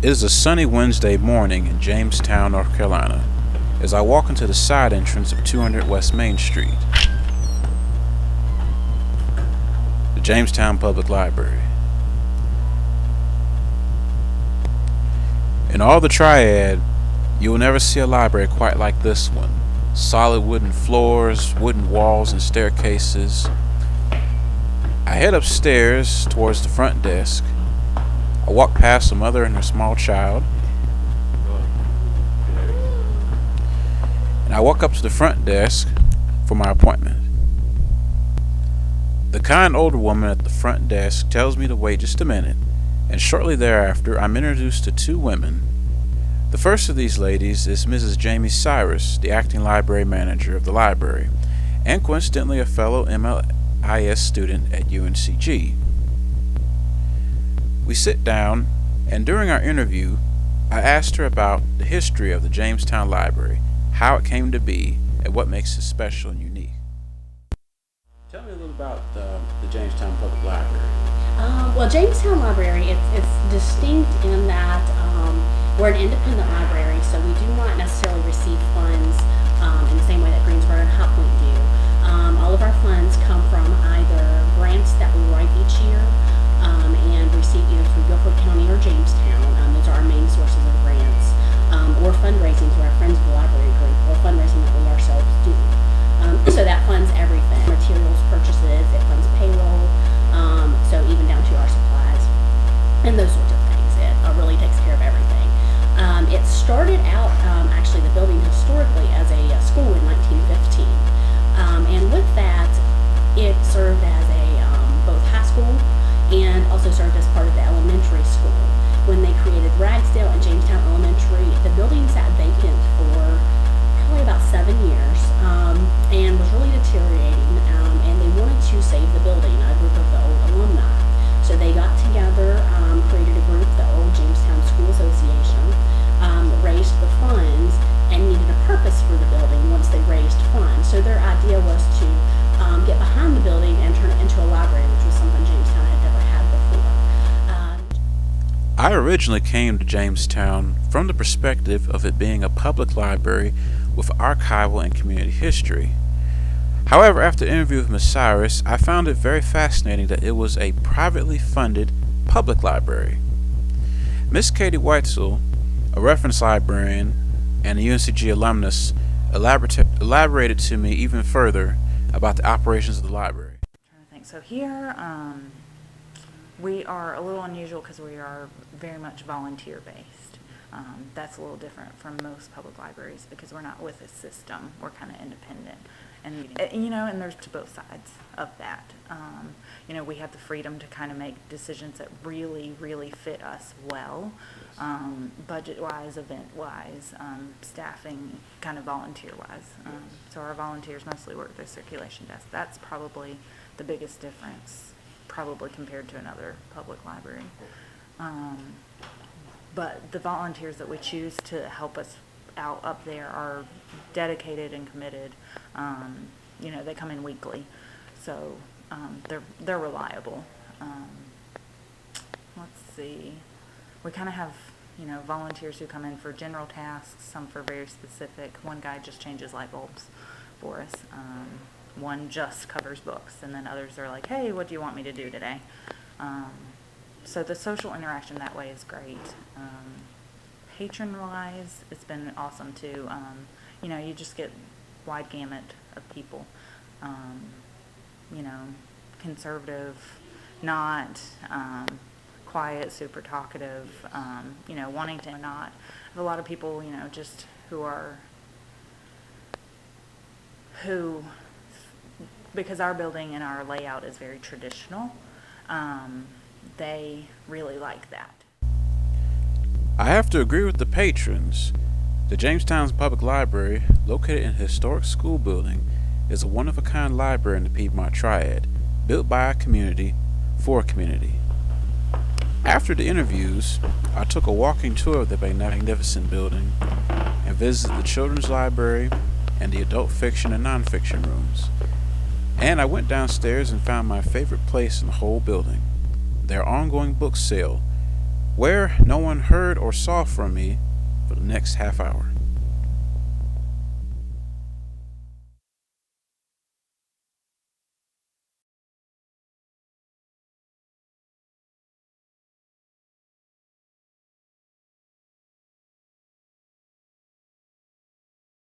It is a sunny Wednesday morning in Jamestown, North Carolina, as I walk into the side entrance of 200 West Main Street, the Jamestown Public Library. In all the Triad, you will never see a library quite like this one. Solid wooden floors, wooden walls, and staircases. I head upstairs towards the front desk. I walk past a mother and her small child, and I walk up to the front desk for my appointment. The kind older woman at the front desk tells me to wait just a minute, and shortly thereafter I'm introduced to two women. The first of these ladies is Mrs. Jamie Cyrus, the acting library manager of the library, and coincidentally a fellow MLIS student at UNCG. We sit down, and during our interview, I asked her about the history of the Jamestown Library, how it came to be, and what makes it special and unique. Tell me a little about the Jamestown Public Library. Well, Jamestown Library, it's distinct in that we're an independent library, so we do not necessarily receive funds in the same way that Greensboro and High Point do. All of our funds come from either grants that we write each year and receive either through Guilford County or Jamestown. Those are our main sources of grants, or fundraising through our Friends of the Library group, or fundraising that we ourselves do. So that funds everything: materials purchases, it funds payroll, so even down to our supplies and those sorts of things. It really takes care of everything. It started out, actually, the building historically as a school in 1915, and with that, it served as a both high school and also served as part of the elementary school. When they created Ragsdale and Jamestown Elementary, the building sat vacant for probably about 7 years and was really deteriorating, and they wanted to save the building, a group of the old alumni. So they got together, created a group, the Old Jamestown School Association, raised the funds and needed a purpose for the building once they raised funds. So their idea was to get behind the building and turn it into a library, which was something Jamestown had never had before. I originally came to Jamestown from the perspective of it being a public library with archival and community history. However, after the interview with Ms. Cyrus, I found it very fascinating that it was a privately funded public library. Ms. Katie Weitzel, a reference librarian and a UNCG alumnus, elaborated to me even further about the operations of the library. I'm trying to think. So here, we are a little unusual because we are very much volunteer-based. That's a little different from most public libraries because we're not with a system. We're kind of independent. And, and there's to both sides of that. We have the freedom to kind of make decisions that really, really fit us well, budget-wise, event-wise, staffing, kind of volunteer-wise. So our volunteers mostly work the circulation desk. That's probably the biggest difference, probably compared to another public library. But the volunteers that we choose to help us out up there are dedicated and committed. They come in weekly, so they're reliable. Let's see, we kind of have volunteers who come in for general tasks, some for very specific. One guy just changes light bulbs for us. One just covers books, and then others are like, hey, what do you want me to do today? So the social interaction that way is great. Patron-wise, it's been awesome too. You just get wide gamut of people. Conservative, not quiet, super talkative, wanting to not. I have a lot of people, just who because our building and our layout is very traditional, they really like that. I have to agree with the patrons. The Jamestown Public Library, located in a historic school building, is a one-of-a-kind library in the Piedmont Triad, built by a community for a community. After the interviews, I took a walking tour of the magnificent building and visited the children's library and the adult fiction and nonfiction rooms. And I went downstairs and found my favorite place in the whole building, their ongoing book sale, where no one heard or saw from me for the next half hour.